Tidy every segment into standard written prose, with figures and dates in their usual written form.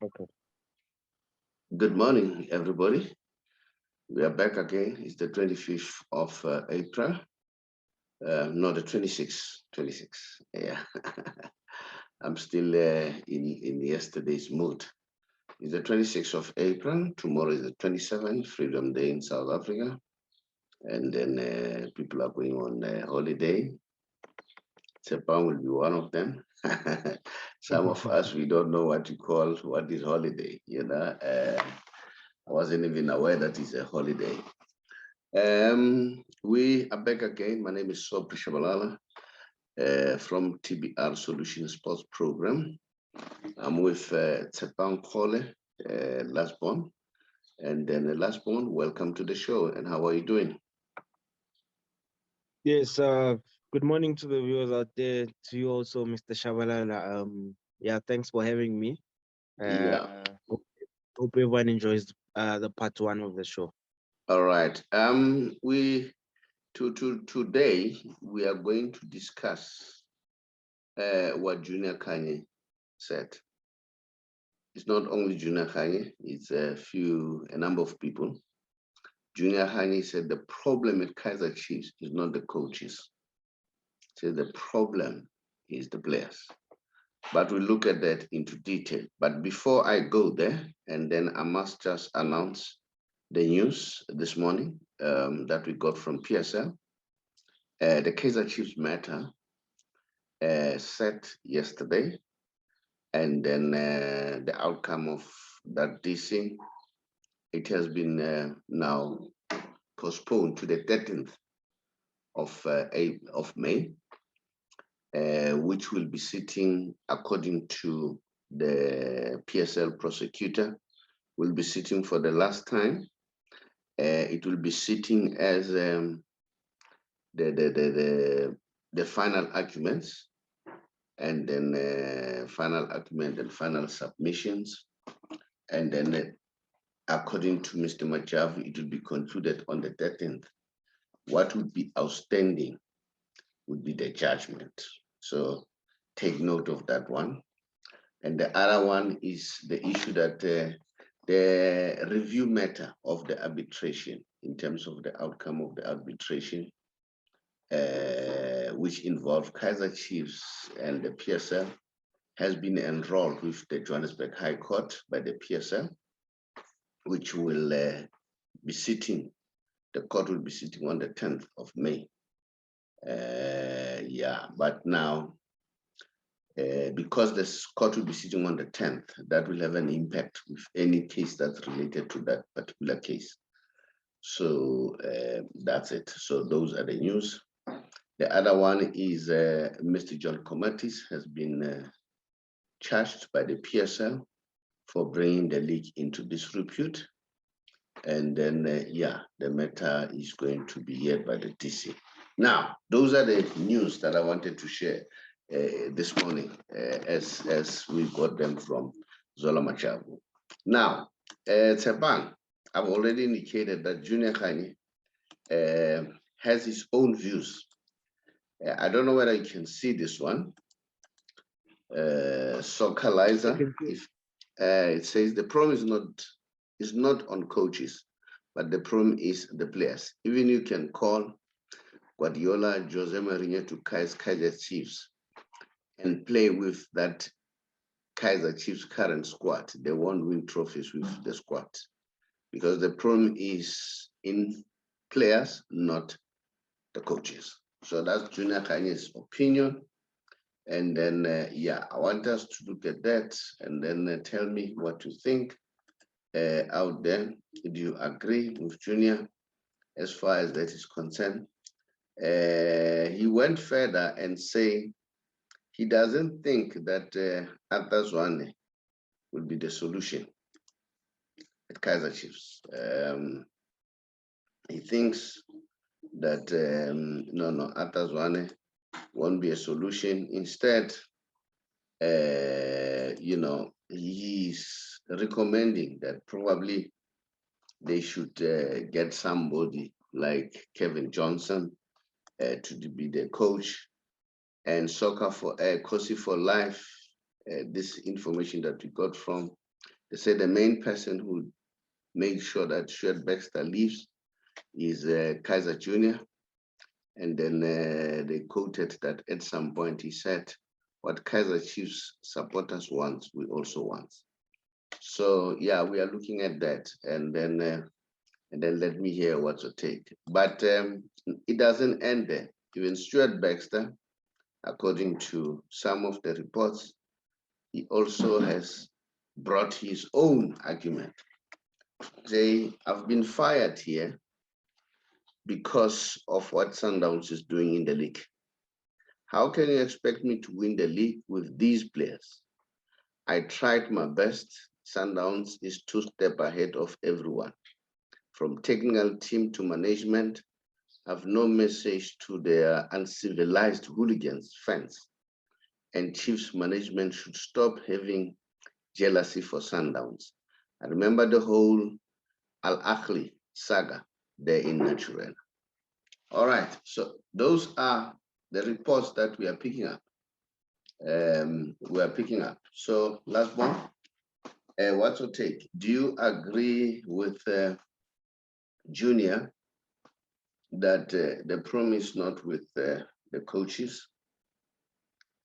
Okay. Good morning, everybody. We are back again. It's the 25th of April. No, the 26th. 26th. Yeah. I'm still in yesterday's mood. It's the 26th of April. Tomorrow is the 27th, Freedom Day in South Africa. And then people are going on holiday. Tshepang will be one of them. Some of us, we don't know what to call what is holiday. I wasn't even aware that it's a holiday. We are back again. My name is Saubrey from TBR Solutions Sports Programme. I'm with Tshepang Last Born. And then Last Born, welcome to the show. And how are you doing? Yes, good morning to the viewers out there, to you also, Mr. Shabalala. Yeah, thanks for having me. Yeah. Hope everyone enjoys the part one of the show. All right. Today we are going to discuss what Junior Khanye said. It's not only Junior Khanye, it's a number of people. Junior Khanye said the problem with Kaiser Chiefs is not the coaches. He said the problem is the players. But we'll look at that into detail. But before I go there, and then I must just announce the news this morning that we got from PSL. The Kaiser Chiefs matter set yesterday, and then the outcome of that DC, it has been now postponed to the 13th of May, which will be sitting according to the PSL prosecutor, will be sitting for the last time. It will be sitting as the final arguments, and then final argument and final submissions, and then according to Mr. Majavu, it will be concluded on the 13th. What would be outstanding would be the judgment. So take note of that one. And the other one is the issue that the review matter of the arbitration in terms of the outcome of the arbitration, which involved Kaiser Chiefs and the PSL, has been enrolled with the Johannesburg High Court by the PSL, which will be sitting, the court will be sitting on the 10th of May. But now, because this court will be sitting on the 10th, that will have an impact with any case that's related to that particular case. So that's it. So those are the news. The other one is Mr. John Comatis has been charged by the PSL for bringing the league into disrepute. And then, the matter is going to be heard by the DC. Now, those are the news that I wanted to share this morning as we got them from Zola Machabu. Now, Tshepang, I've already indicated that Junior Khanye has his own views. I don't know whether you can see this one. Soccerlizer, if it says the problem is not on coaches, but the problem is the players. Even you can call Guardiola, Jose Mourinho to Kaiser Chiefs and play with that Kaiser Chiefs current squad. They won't win trophies with the squad because the problem is in players, not the coaches. So that's Junior Khanye's opinion. And then, I want us to look at that and then tell me what you think out there. Do you agree with Junior as far as that is concerned? He went further and say he doesn't think that Arthur Zwane will be the solution at Kaiser Chiefs. He thinks that no, Arthur Zwane won't be a solution. Instead, he's recommending that probably they should get somebody like Kevin Johnson to be the coach, and soccer for Kosi for life. This information that we got from They say the main person who makes sure that Stuart Baxter leaves is Kaiser Jr. And then they quoted that at some point he said, what Kaiser Chiefs supporters want, we also want. So yeah, we are looking at that, and then let me hear what's your take. But it doesn't end there. Even Stuart Baxter, according to some of the reports, he also has brought his own argument. Say, I've been fired here because of what Sundowns is doing in the league. How can you expect me to win the league with these players? I tried my best. Sundowns is 2 steps ahead of everyone. From technical team to management, have no message to their uncivilized hooligans, fans. And Chiefs management should stop having jealousy for Sundowns. I remember the whole Al Ahly saga there in Nigeria. All right, so those are the reports that we are picking up. So last one, what's your take? Do you agree with Junior that the problem is not with the coaches?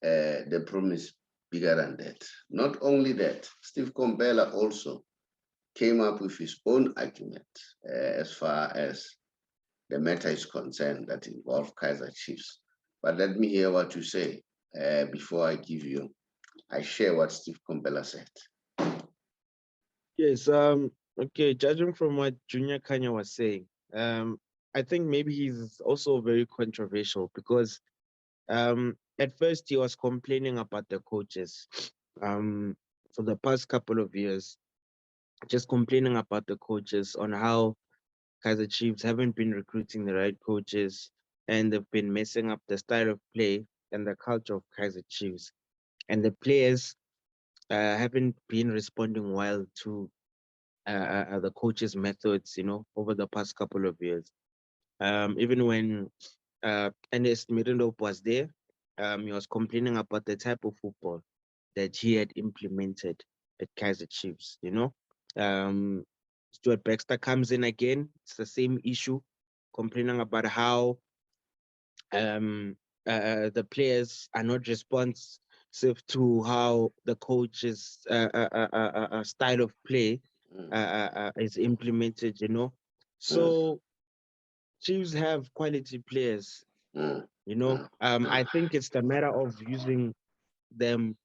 The problem is bigger than that. Not only that, Steve Komphela also came up with his own argument as far as the matter is concerned that involve Kaiser Chiefs. But let me hear what you say before I share what Steve Komphela said. Yes, okay, judging from what Junior Khanye was saying, I think maybe he's also very controversial because at first he was complaining about the coaches for the past couple of years, just complaining about the coaches on how Kaizer Chiefs haven't been recruiting the right coaches and they've been messing up the style of play and the culture of Kaizer Chiefs. And the players haven't been responding well to the coaches' methods, over the past couple of years. Even when Ernest Mirindop was there, he was complaining about the type of football that he had implemented at Kaizer Chiefs, Stuart Baxter comes in again. It's the same issue, complaining about how the players are not responsive to how the coach's style of play is implemented, So Chiefs have quality players, I think it's the matter of using them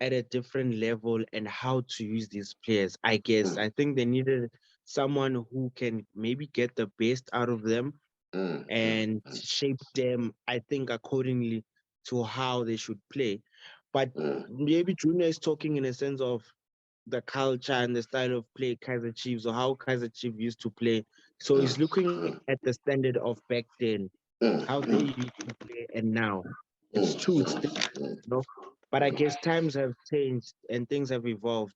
at a different level and how to use these players. I guess I think they needed someone who can maybe get the best out of them and shape them, I think, accordingly to how they should play. But maybe Junior is talking in a sense of the culture and the style of play Kaizer Chiefs or how Kaizer Chiefs used to play. So he's looking at the standard of back then, how they used to play and now. It's true, it's different. But I guess times have changed and things have evolved.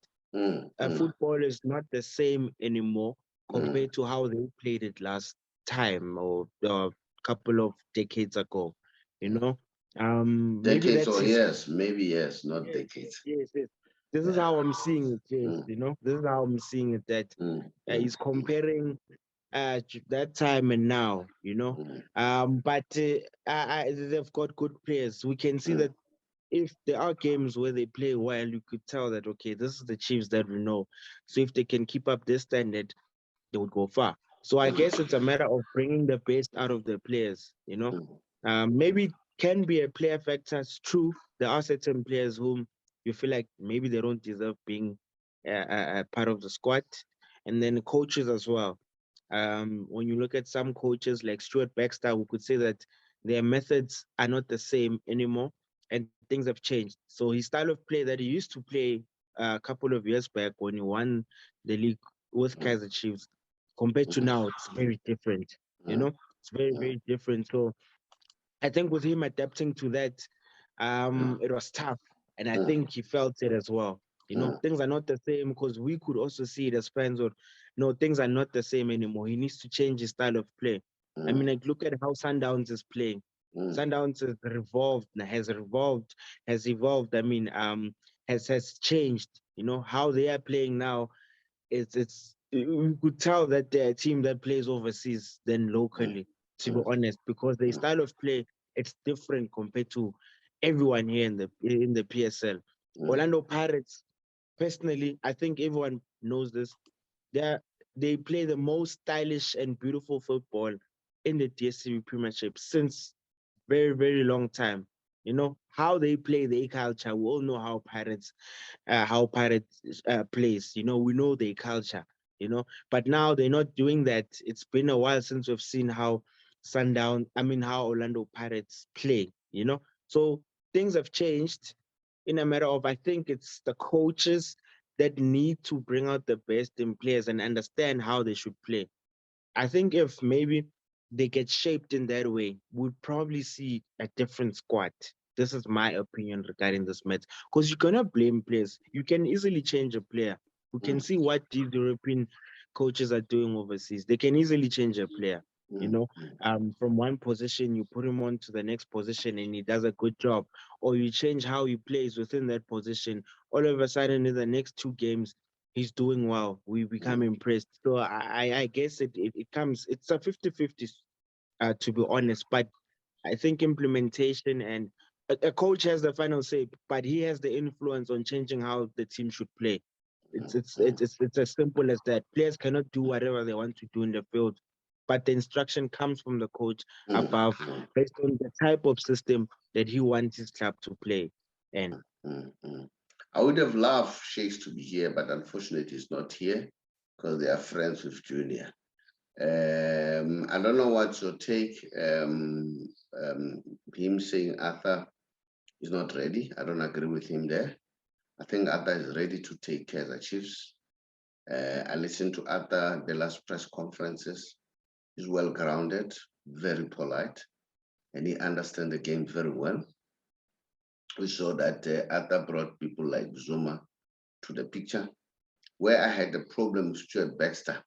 Football is not the same anymore compared to how they played it last time or a couple of decades ago. Maybe Decades that's or his. years, maybe yes, not Yes, decades. yes, yes. This is how I'm seeing it. Yes, this is how I'm seeing it. That he's comparing that time and now. But they've got good players. We can see that if there are games where they play well, you could tell that, okay, this is the Chiefs that we know. So if they can keep up this standard, they would go far. So I guess it's a matter of bringing the best out of the players. Maybe it can be a player factor. It's true. There are certain players whom you feel like maybe they don't deserve being a part of the squad. And then coaches as well. When you look at some coaches like Stuart Baxter, we could say that their methods are not the same anymore and things have changed. So his style of play that he used to play a couple of years back when he won the league with Kaizer Chiefs compared to now, it's very different. It's very, very different. So I think with him adapting to that, it was tough. And I think he felt it as well. Things are not the same because we could also see it as fans or no, things are not the same anymore. He needs to change his style of play. I mean, like look at how Sundowns is playing. Sundowns has evolved, has evolved. I mean, has changed You know, how they are playing now, it's we could tell that they're a team that plays overseas than locally, to be honest, because their style of play, it's different compared to everyone here in the PSL. Orlando Pirates, personally, I think everyone knows this. They they play the most stylish and beautiful football in the DSTV Premiership since very, very long time. You know how they play their culture. We all know how Pirates plays. You know, we know their culture. You know, but now they're not doing that. It's been a while since we've seen how how Orlando Pirates play. You know, so things have changed in a matter of, I think it's the coaches that need to bring out the best in players and understand how they should play. I think if maybe they get shaped in that way, we'd probably see a different squad. This is my opinion regarding this match. Because you cannot blame players. You can easily change a player. We can see what these European coaches are doing overseas. They can easily change a player. You know, from one position, you put him on to the next position and he does a good job. Or you change how he plays within that position. All of a sudden, in the next two games, he's doing well. We become impressed. So I guess it comes, it's a 50-50, to be honest. But I think implementation and a coach has the final say, but he has the influence on changing how the team should play. It's as simple as that. Players cannot do whatever they want to do in the field, but the instruction comes from the coach above based on the type of system that he wants his club to play. And I would have loved Shakes to be here, but unfortunately he's not here because they are friends with Junior. I don't know what's your take. Him saying Arthur is not ready. I don't agree with him there. I think Arthur is ready to take Kaizer Chiefs. I listened to Arthur the last press conferences. He's well grounded, very polite, and he understands the game very well. We saw that Arthur brought people like Zuma to the picture. Where I had the problem with Stuart Baxter,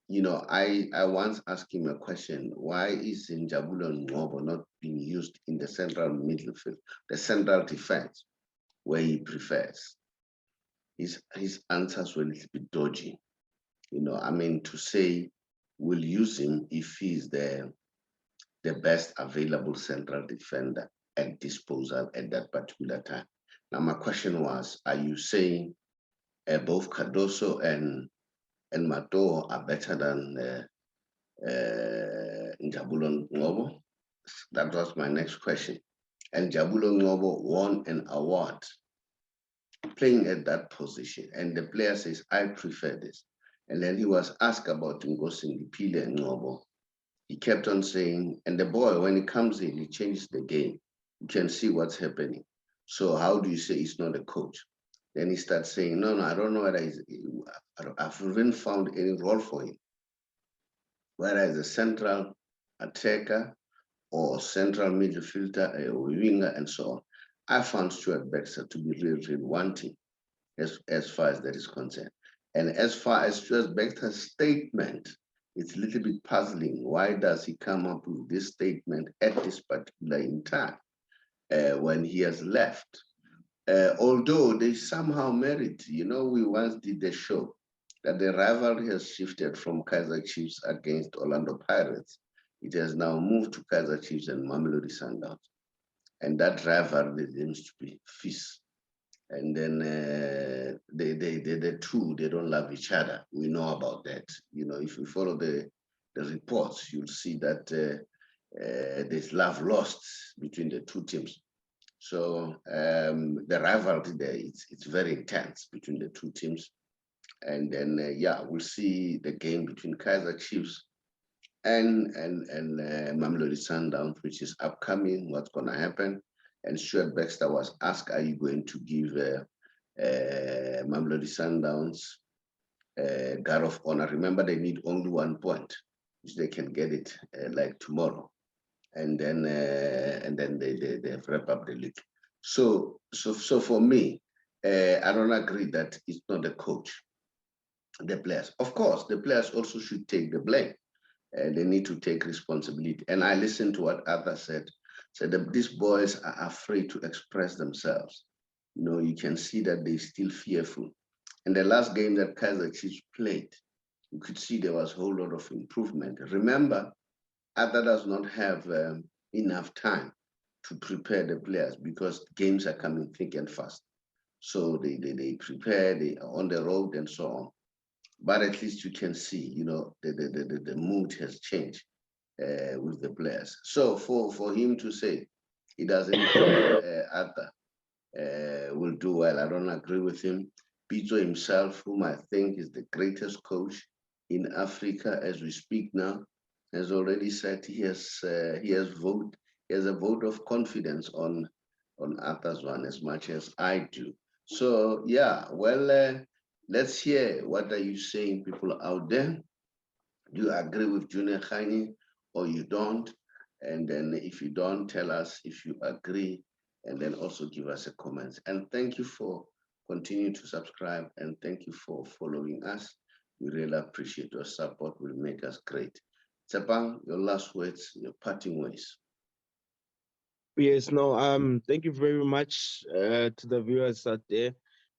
you know, I once asked him a question: why is Njabulo Ngobo not being used in the central midfield, the central defense, where he prefers? His answers were a little bit dodgy. You know, I mean, to say we'll use him if he's the best available central defender at disposal at that particular time. Now, my question was: are you saying both Cardoso and Mato are better than Njabulo Ngobo? That was my next question. And Njabulo Ngobo won an award playing at that position. And the player says, I prefer this. And then he was asked about Ngozi Ndipile and Ngobo. He kept on saying, and the boy, when he comes in, he changes the game. You can see what's happening. So how do you say he's not a coach? Then he starts saying, no, I don't know whether I've even found any role for him. Whether he's a central attacker or central midfielder, or winger, and so on. I found Stuart Baxter to be really wanting as far as that is concerned. And as far as Stuart Baxter's statement, it's a little bit puzzling. Why does he come up with this statement at this particular time when he has left? Although they somehow merit, you know, we once did the show that the rivalry has shifted from Kaizer Chiefs against Orlando Pirates. It has now moved to Kaizer Chiefs and Mamelodi Sundowns. And that rivalry seems to be fierce. And then the two, they don't love each other. We know about that. You know, if you follow the reports, you'll see that there's love lost between the two teams. So the rivalry there, it's very intense between the two teams. And then, yeah, we'll see the game between Kaizer Chiefs and Mamelodi Sundowns, which is upcoming, what's going to happen. And Stuart Baxter was asked, are you going to give Mamelodi Sundowns guard of honor? Remember, they need only 1 point, which they can get it like tomorrow. And then they wrap up the league. So for me, I don't agree that it's not the coach, the players. Of course, the players also should take the blame. They need to take responsibility. And I listened to what others said that these boys are afraid to express themselves. you can see that they're still fearful. And the last game that Kaizer Chiefs played, you could see there was a whole lot of improvement. Remember, Arthur does not have enough time to prepare the players because games are coming thick and fast. So they prepare, they are on the road and so on. But at least you can see, the mood has changed with the players. So for him to say he doesn't think Arthur will do well, I don't agree with him. Pitso himself, whom I think is the greatest coach in Africa as we speak now, has already said he has a vote of confidence on Arthur's one as much as I do. So yeah, well, let's hear what are you saying, people out there. Do you agree with Junior Khanye or you don't? And then if you don't, tell us if you agree, and then also give us a comment. And thank you for continuing to subscribe, and thank you for following us. We really appreciate your support. Will make us great. Tshepang, your last words, your parting ways. Yes, no, thank you very much to the viewers out there.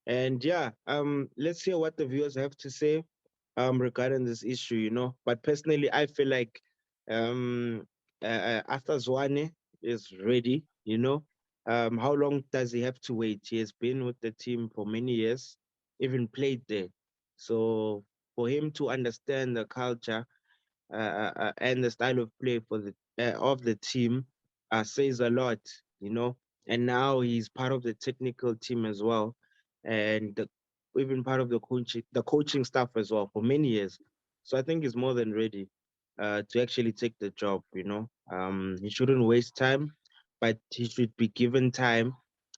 And yeah, let's hear what the viewers have to say regarding this issue. But personally, I feel like Arthur Zwane is ready. How long does he have to wait? He has been with the team for many years, even played there. So for him to understand the culture and the style of play for the of the team says a lot. And now he's part of the technical team as well, and even part of the coaching staff as well for many years. So I think he's more than ready to actually take the job. He shouldn't waste time, but he should be given time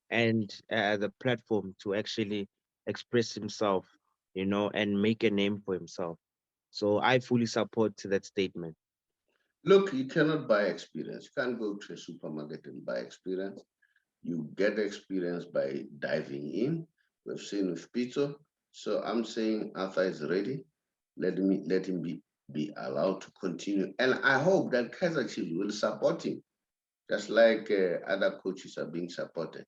and the platform to actually express himself, and make a name for himself. So I fully support that statement. Look, you cannot buy experience. You can't go to a supermarket and buy experience. You get experience by diving in. We've seen with Pitso. So I'm saying Arthur is ready. Let him be allowed to continue. And I hope that Kaizer Chiefs will support him, just like other coaches are being supported.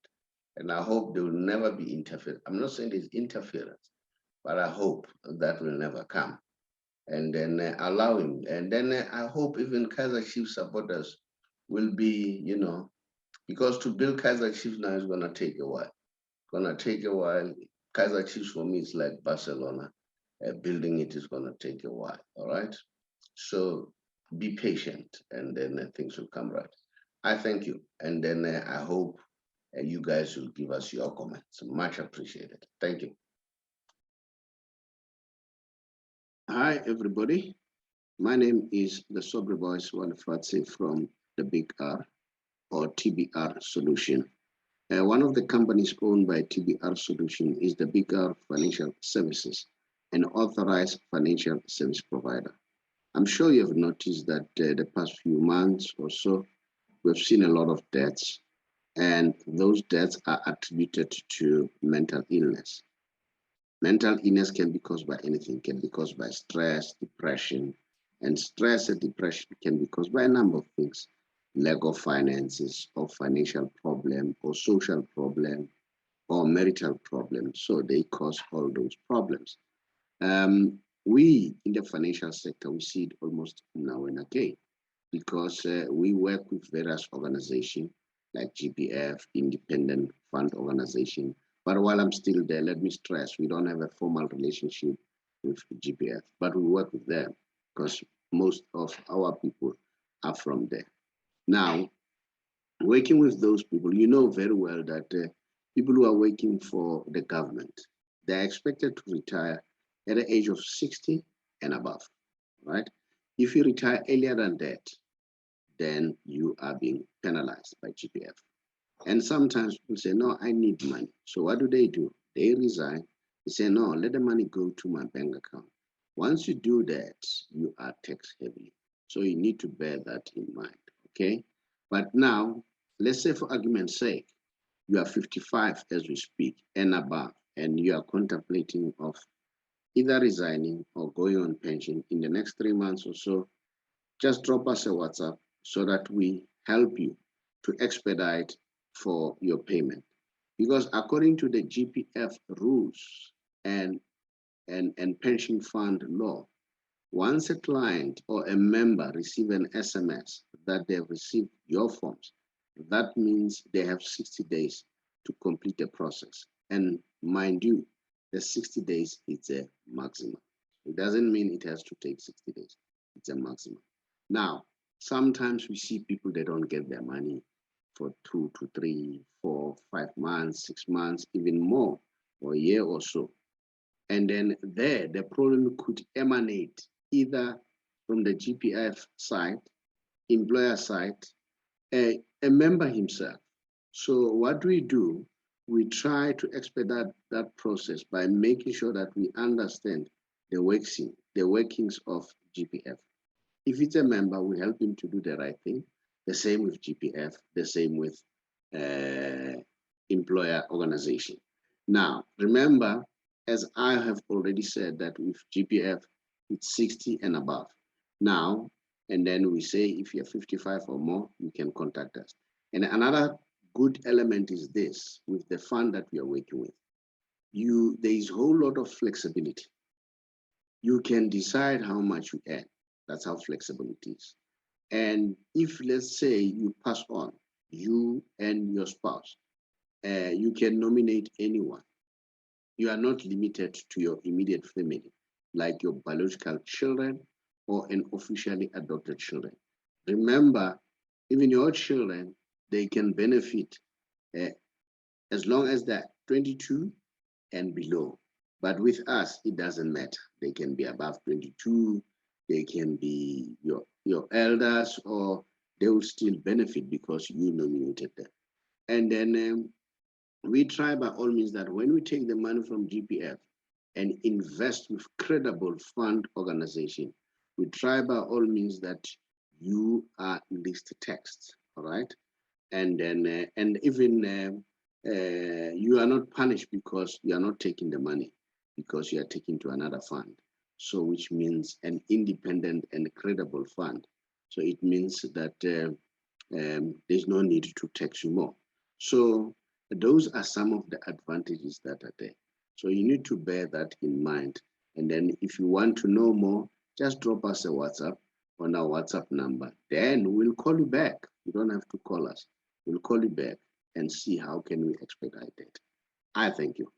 And I hope there will never be interference. I'm not saying there's interference, but I hope that will never come. And then allow him. And then I hope even Kaizer Chiefs supporters will be, because to build Kaizer Chiefs now is going to take a while. Going to take a while. Kaizer Chiefs for me is like Barcelona. Building it is going to take a while. All right. So be patient, and then things will come right. I thank you, and then I hope you guys will give us your comments. Much appreciated. Thank you. Hi, everybody. My name is the Saubrey Boyz Walefatshe from the Big R, or TBR Solution. One of the companies owned by TBR Solution is the Big R Financial Services, an authorized financial service provider. I'm sure you have noticed that the past few months or so, we've seen a lot of deaths, and those deaths are attributed to mental illness. Mental illness can be caused by anything, can be caused by stress, depression, and stress and depression can be caused by a number of things: lack of finances, or financial problem, or social problem, or marital problem. So they cause all those problems. We in the financial sector, we see it almost now and again because we work with various organizations like GPF, Independent Fund Organization. But while I'm still there, let me stress, we don't have a formal relationship with GPF, but we work with them because most of our people are from there. Now, working with those people, you know very well that people who are working for the government, they're expected to retire at the age of 60 and above, right? If you retire earlier than that, then you are being penalized by GPF. And sometimes people say, no, I need money. So what do? They resign. They say, no, let the money go to my bank account. Once you do that, you are tax heavy. So you need to bear that in mind, okay? But now, let's say for argument's sake, you are 55 as we speak and above, and you are contemplating of either resigning or going on pension in the next 3 months or so, just drop us a WhatsApp so that we help you to expedite for your payment. Because according to the GPF rules and pension fund law, once a client or a member receive an SMS that they have received your forms, that means they have 60 days to complete the process. And mind you, the 60 days is a maximum. It doesn't mean it has to take 60 days. It's a maximum. Now, sometimes we see people that don't get their money for 2 to 3, 4, 5 months, 6 months, even more, or a year or so. And then there, the problem could emanate either from the GPF side, employer side, a member himself. So what we do, we try to expedite that process by making sure that we understand the workings of GPF. If it's a member, we help him to do the right thing. The same with GPF, the same with employer organization. Now, remember, as I have already said, that with GPF, it's 60 and above. Now, and then we say if you're 55 or more, you can contact us. And another good element is this, with the fund that we are working with. There is a whole lot of flexibility. You can decide how much you earn. That's how flexible it is. And if, let's say, you pass on, you and your spouse, you can nominate anyone. You are not limited to your immediate family, like your biological children or an officially adopted children. Remember, even your children, they can benefit as long as they're 22 and below. But with us, it doesn't matter. They can be above 22, they can be your elders, or they will still benefit because you nominated them. And then we try by all means that when we take the money from GPF and invest with credible fund organization, we try by all means that you are list text, all right? And then, and even you are not punished because you are not taking the money, because you are taking to another fund. So which means an independent and credible fund. So it means that there's no need to tax you more. So those are some of the advantages that are there. So you need to bear that in mind. And then if you want to know more, just drop us a WhatsApp on our WhatsApp number. Then we'll call you back. You don't have to call us. We'll call you back and see how can we expedite it. I thank you.